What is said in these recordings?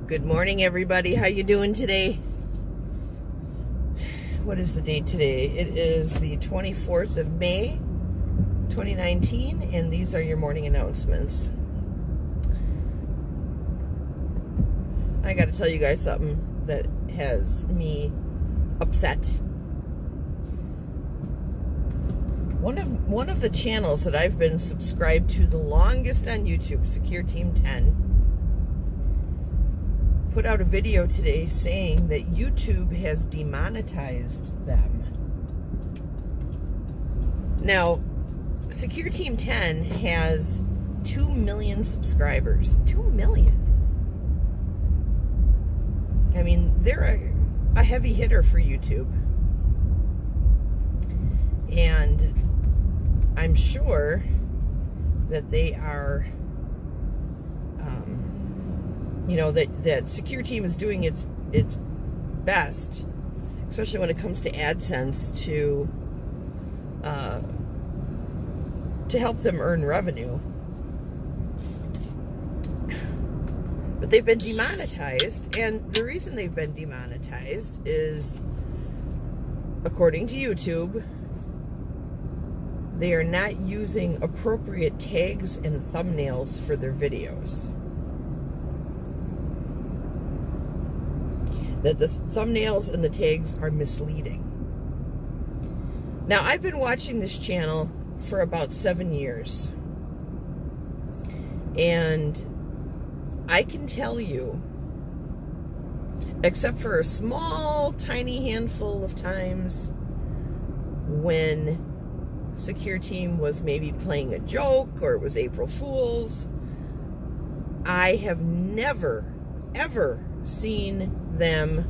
Good morning, everybody. How you doing today? What is the date today? It is the 24th of May, 2019, and these are your morning announcements. I got to tell you guys something that has me upset. One of the channels that I've been subscribed to the longest on YouTube, Secureteam10, put out a video today saying that YouTube has demonetized them. Now, Secureteam10 has 2 million subscribers. 2 million. I mean, they're a heavy hitter for YouTube. And I'm sure that they are, that Secureteam is doing its best, especially when it comes to AdSense, to help them earn revenue. But they've been demonetized, and the reason they've been demonetized is, according to YouTube, they are not using appropriate tags and thumbnails for their videos. That the thumbnails and the tags are misleading. Now, I've been watching this channel for about 7 years. And I can tell you, except for a small, tiny handful of times when Secureteam was maybe playing a joke or it was April Fool's, I have never, ever seen them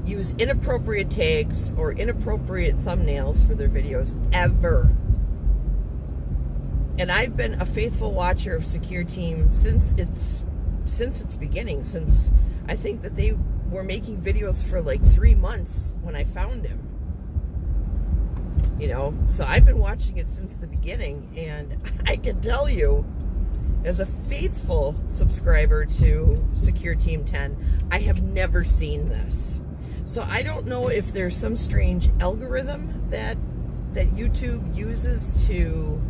use inappropriate tags or inappropriate thumbnails for their videos, ever. And I've been a faithful watcher of Secureteam since its beginning, since I think that they were making videos for like 3 months when I found him. So I've been watching it since the beginning, and I can tell you, as a faithful subscriber to Secureteam10, I have never seen this. So I don't know if there's some strange algorithm that YouTube uses to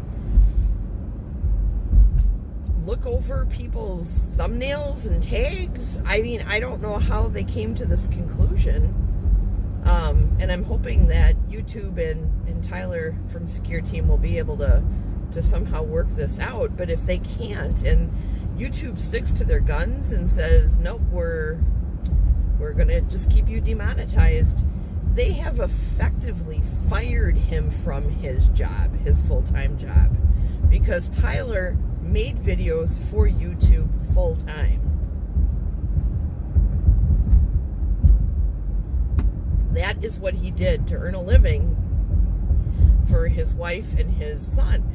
look over people's thumbnails and tags. I mean, I don't know how they came to this conclusion. And I'm hoping that YouTube and Tyler from Secureteam will be able to somehow work this out. But if they can't, and YouTube sticks to their guns and says, nope, we're gonna just keep you demonetized, they have effectively fired him from his job, his full-time job, because Tyler made videos for YouTube full-time. That is what he did to earn a living for his wife and his son.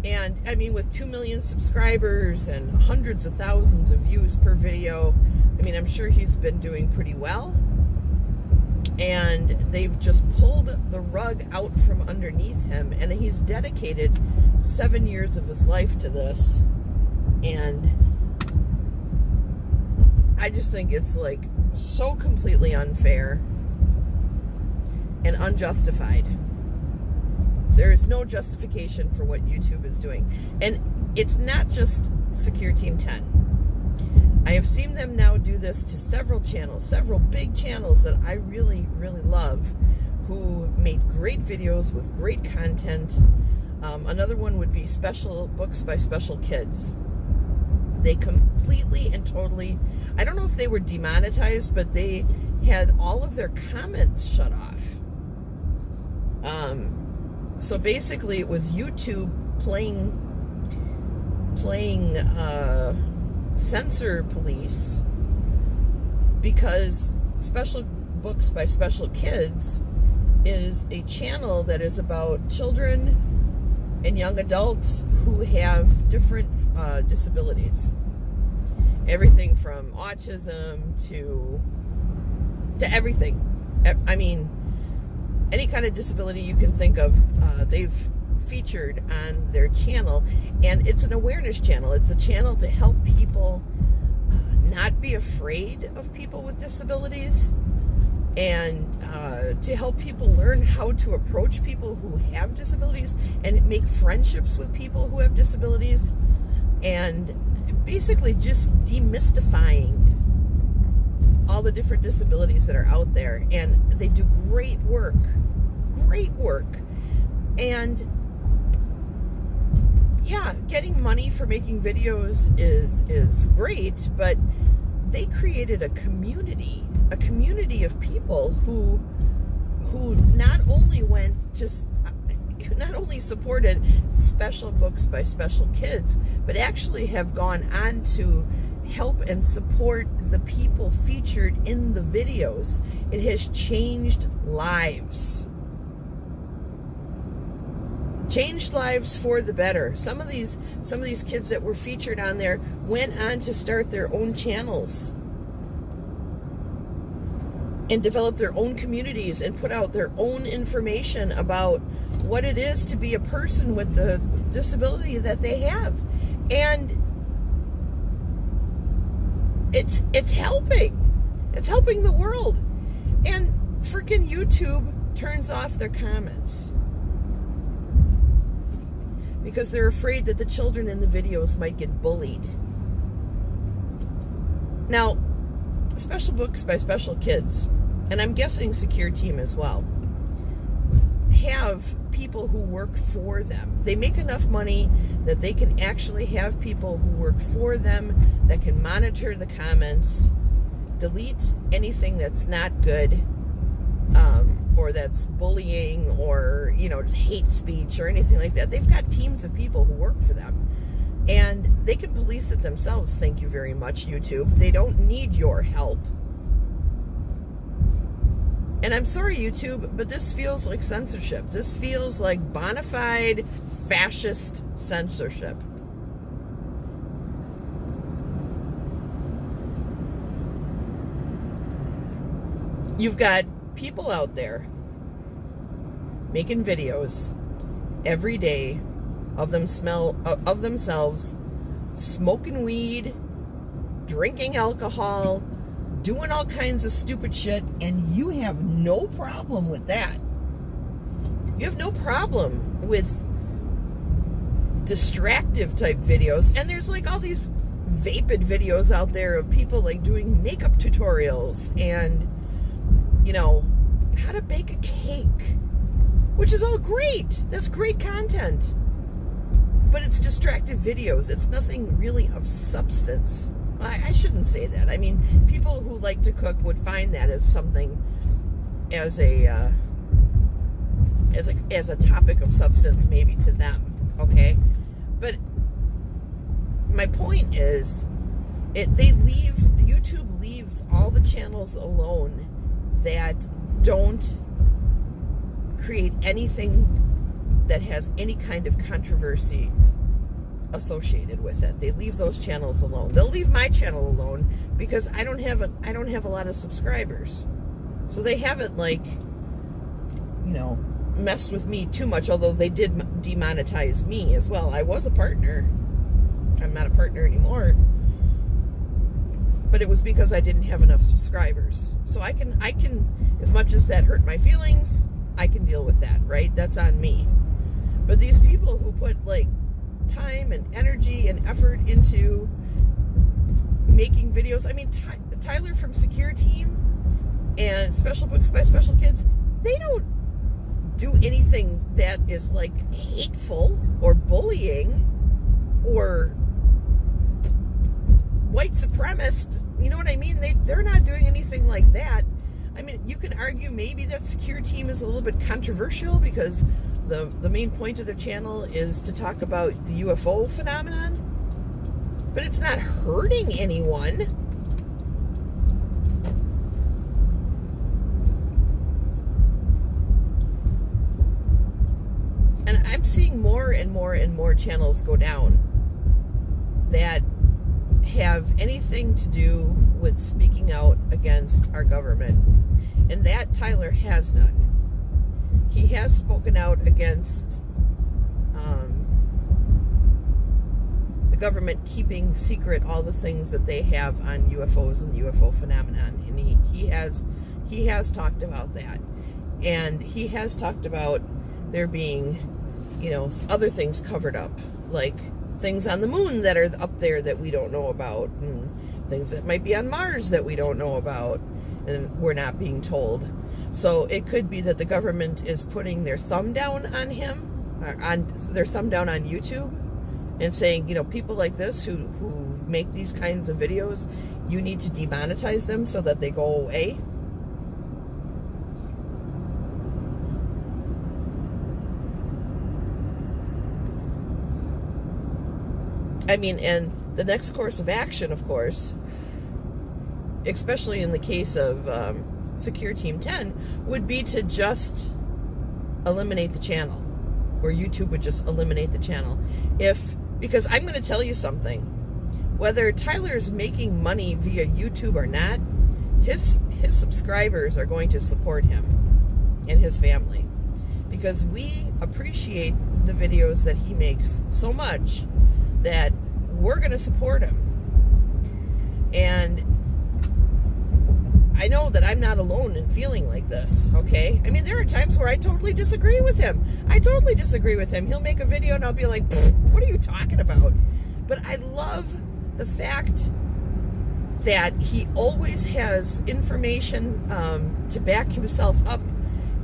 And I mean, with 2 million subscribers and hundreds of thousands of views per video, I mean, I'm sure he's been doing pretty well. And they've just pulled the rug out from underneath him, and he's dedicated 7 years of his life to this. And I just think it's like so completely unfair and unjustified. There is no justification for what YouTube is doing. And it's not just Secureteam10. I have seen them now do this to several channels, several big channels that I really, really love, who made great videos with great content. Another one would be Special Books by Special Kids. They completely and totally, I don't know if they were demonetized, but they had all of their comments shut off. So basically it was YouTube playing censor police, because Special Books by Special Kids is a channel that is about children and young adults who have different disabilities. Everything from autism to everything. I mean, any kind of disability you can think of, they've featured on their channel, and it's an awareness channel. It's a channel to help people not be afraid of people with disabilities, and to help people learn how to approach people who have disabilities and make friendships with people who have disabilities, and basically just demystifying all the different disabilities that are out there. And they do great work. And yeah, getting money for making videos is great, but they created a community of people who not only supported Special Books by Special Kids, but actually have gone on to help and support the people featured in the videos. It has changed lives. Changed lives for the better. Some of these kids that were featured on there went on to start their own channels and develop their own communities and put out their own information about what it is to be a person with the disability that they have. And it's helping. It's helping the world. And freaking YouTube turns off their comments because they're afraid that the children in the videos might get bullied. Now, Special Books by Special Kids, and I'm guessing Secure Team as well, have people who work for them. They make enough money that they can actually have people who work for them that can monitor the comments, delete anything that's not good, or that's bullying, or just hate speech or anything like that. They've got teams of people who work for them, and they can police it themselves. Thank you very much, YouTube. They don't need your help. And I'm sorry, YouTube, but this feels like censorship. This feels like bona fide fascist censorship. You've got people out there making videos every day of themselves smoking weed, drinking alcohol, doing all kinds of stupid shit, and you have no problem with that. You have no problem with distractive type videos. And there's like all these vapid videos out there of people like doing makeup tutorials and how to bake a cake, which is all great. That's great content, but it's distractive videos. It's nothing really of substance. I shouldn't say that. I mean, people who like to cook would find that as something, as a topic of substance maybe to them, okay? But my point is, YouTube leaves all the channels alone that don't create anything that has any kind of controversy associated with it. They leave those channels alone. They'll leave my channel alone because I don't have a lot of subscribers. So they haven't messed with me too much, although they did demonetize me as well. I was a partner. I'm not a partner anymore. But it was because I didn't have enough subscribers. So I can, as much as that hurt my feelings, I can deal with that, right? That's on me. But these people who put time and energy and effort into making videos, I mean, Tyler from Secure Team and Special Books by Special Kids, they don't do anything that is hateful or bullying or white supremacist. You know what I mean? They're not doing anything like that. I mean, you can argue maybe that Secure Team is a little bit controversial because the main point of their channel is to talk about the UFO phenomenon, but it's not hurting anyone. And I'm seeing more and more and more channels go down that have anything to do with speaking out against our government. And that Tyler has done. He has spoken out against government keeping secret all the things that they have on UFOs and the UFO phenomenon. And he has talked about that. And he has talked about there being, other things covered up, like things on the moon that are up there that we don't know about, and things that might be on Mars that we don't know about, and we're not being told. So it could be that the government is putting their thumb down on him, their thumb down on YouTube, and saying, people like this who make these kinds of videos, you need to demonetize them so that they go away. I mean, and the next course of action, of course, especially in the case of Secureteam10, would be to just eliminate the channel, where YouTube would just eliminate the channel. Because I'm going to tell you something, whether Tyler's making money via YouTube or not, his subscribers are going to support him and his family, because we appreciate the videos that he makes so much that we're going to support him. And I know that I'm not alone in feeling like this, okay? I mean, there are times where I totally disagree with him. He'll make a video and I'll be like, what are you talking about? But I love the fact that he always has information to back himself up,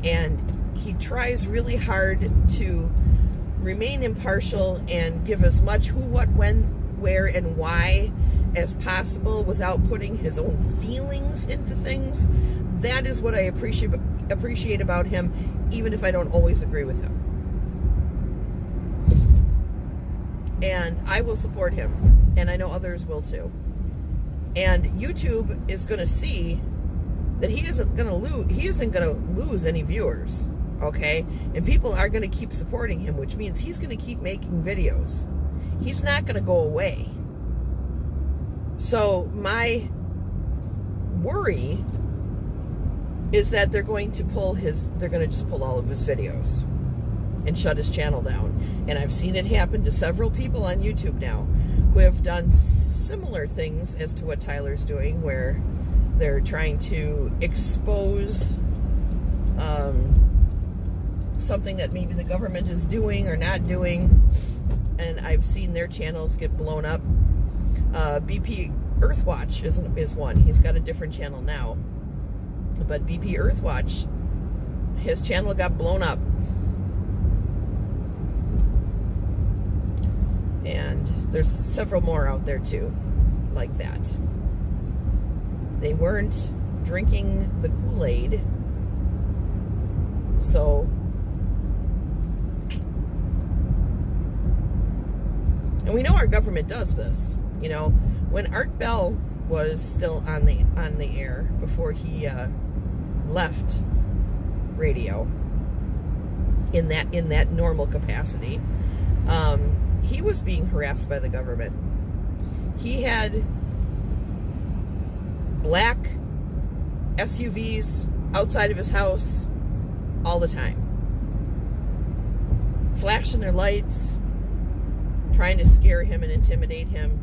and he tries really hard to remain impartial and give as much who, what, when, where, and why as possible without putting his own feelings into things. That is what I appreciate about him, even if I don't always agree with him. And I will support him, and I know others will too. And YouTube is going to see that he isn't going to lose any viewers. Okay, and people are going to keep supporting him, which means he's going to keep making videos. He's not going to go away. So my worry is that they're going to just pull all of his videos and shut his channel down. And I've seen it happen to several people on YouTube now who have done similar things as to what Tyler's doing, where they're trying to expose something that maybe the government is doing or not doing, and I've seen their channels get blown up. BP Earthwatch is one. He's got a different channel now, but BP Earthwatch, his channel got blown up, and there's several more out there too like that. They weren't drinking the Kool-Aid, so. And we know our government does this. When Art Bell was still on the air before he left radio in that normal capacity, he was being harassed by the government. He had black SUVs outside of his house all the time, flashing their lights, trying to scare him and intimidate him.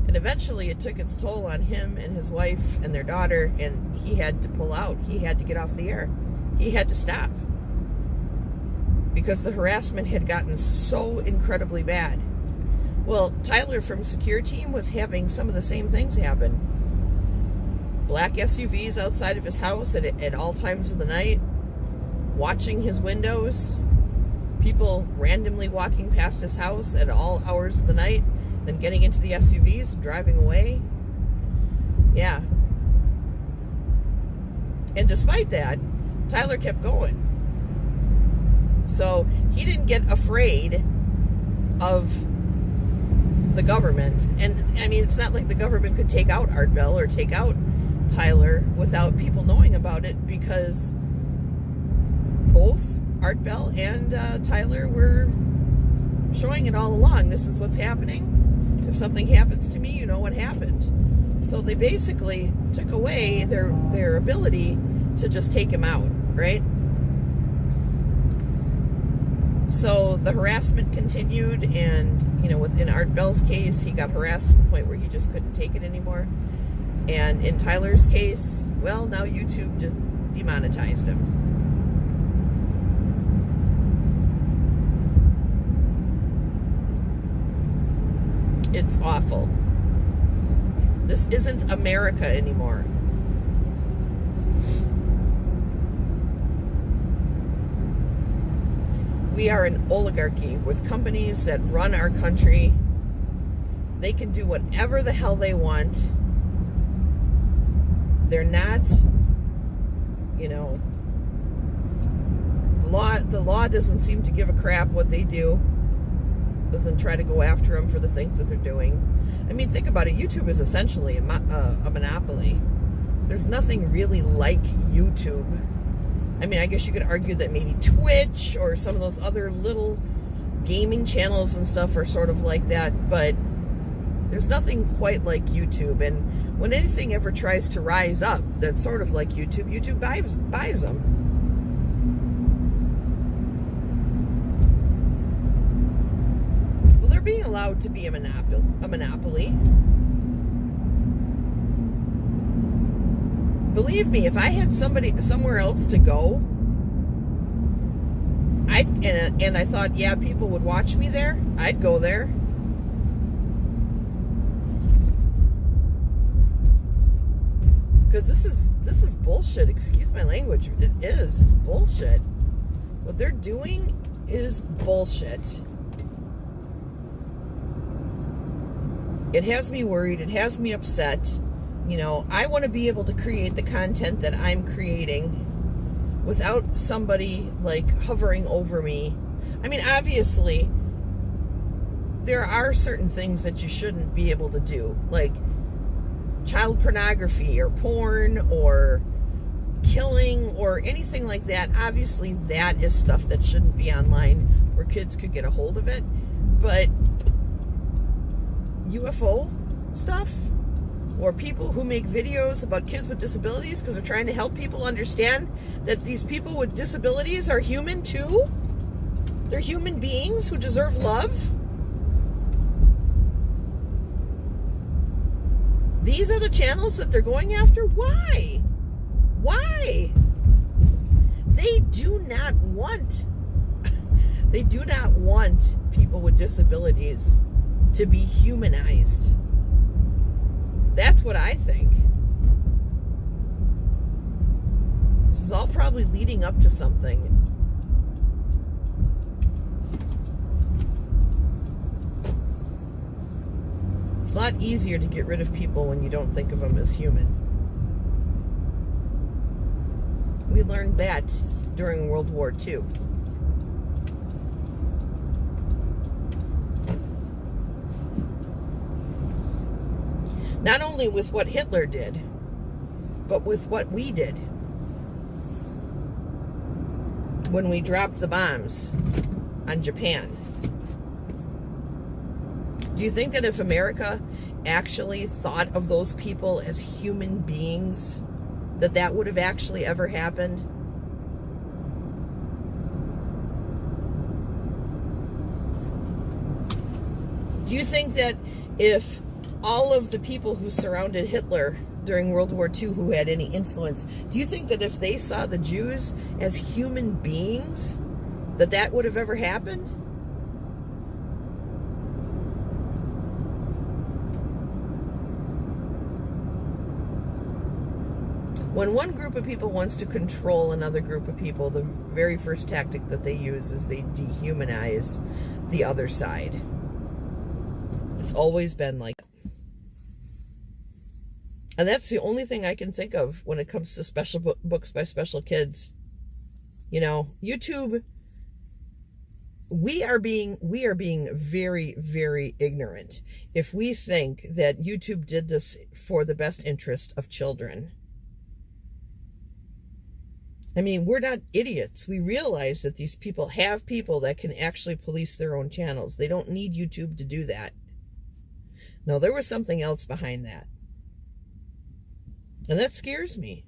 And eventually it took its toll on him and his wife and their daughter, and he had to pull out. He had to get off the air. He had to stop, because the harassment had gotten so incredibly bad. Well, Tyler from Secureteam was having some of the same things happen. Black SUVs outside of his house at all times of the night, watching his windows, people randomly walking past his house at all hours of the night, then getting into the SUVs and driving away. Yeah. And despite that, Tyler kept going. So he didn't get afraid of the government. And I mean, it's not like the government could take out Art Bell or take out Tyler without people knowing about it, because both Art Bell and Tyler were showing it all along. This is what's happening. If something happens to me, you know what happened. So they basically took away their ability to just take him out, right? So the harassment continued, and within Art Bell's case, he got harassed to the point where he just couldn't take it anymore. And in Tyler's case, well, now YouTube just demonetized him. It's awful. This isn't America anymore. We are an oligarchy with companies that run our country. They can do whatever the hell they want. They're not, the law doesn't seem to give a crap what they do. Doesn't try to go after them for the things that they're doing. I mean, think about it. YouTube is essentially a monopoly. There's nothing really like YouTube. I mean, I guess you could argue that maybe Twitch or some of those other little gaming channels and stuff are sort of like that, but there's nothing quite like YouTube. And when anything ever tries to rise up that's sort of like YouTube, YouTube buys them. So they're being allowed to be a monopoly. Believe me, if I had somewhere else to go, and I thought, yeah, people would watch me there, I'd go there. Because this is bullshit. Excuse my language. It is. It's bullshit. What they're doing is bullshit. It has me worried. It has me upset. I want to be able to create the content that I'm creating without somebody hovering over me. I mean, obviously, there are certain things that you shouldn't be able to do, like child pornography or porn or killing or anything like that. Obviously, that is stuff that shouldn't be online where kids could get a hold of it. But UFO stuff, or people who make videos about kids with disabilities because they're trying to help people understand that these people with disabilities are human too. They're human beings who deserve love. These are the channels that they're going after? Why? Why? They do not want people with disabilities to be humanized. That's what I think. This is all probably leading up to something. It's a lot easier to get rid of people when you don't think of them as human. We learned that during World War II. Not only with what Hitler did, but with what we did when we dropped the bombs on Japan. Do you think that if America actually thought of those people as human beings, that would have actually ever happened? Do you think that if all of the people who surrounded Hitler during World War II who had any influence, do you think that if they saw the Jews as human beings, that would have ever happened? When one group of people wants to control another group of people, the very first tactic that they use is they dehumanize the other side. It's always been like that. And that's the only thing I can think of when it comes to special books by special kids. YouTube, we are being very, very ignorant if we think that YouTube did this for the best interest of children. I mean, we're not idiots. We realize that these people have people that can actually police their own channels. They don't need YouTube to do that. No, there was something else behind that. And that scares me.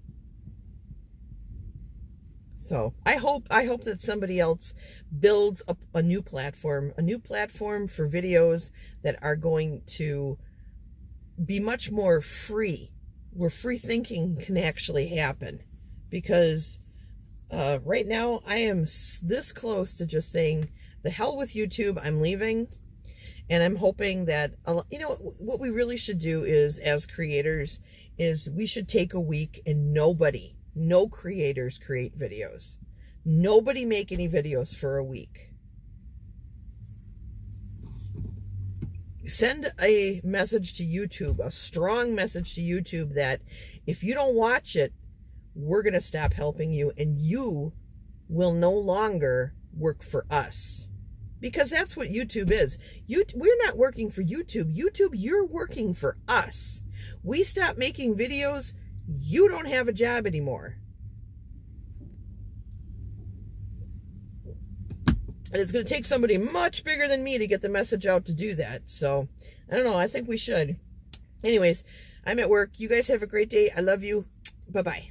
So I hope that somebody else builds up a new platform for videos that are going to be much more free, where free thinking can actually happen. Because right now I am this close to just saying, the hell with YouTube, I'm leaving. And I'm hoping that, you know, what we really should do is, as creators, is we should take a week and no creators create videos. Nobody make any videos for a week. Send a message to YouTube, a strong message to YouTube, that if you don't watch it, we're going to stop helping you and you will no longer work for us. Because that's what YouTube is. We're not working for YouTube. YouTube, you're working for us. We stop making videos, you don't have a job anymore. And it's going to take somebody much bigger than me to get the message out to do that. So, I don't know. I think we should. Anyways, I'm at work. You guys have a great day. I love you. Bye-bye.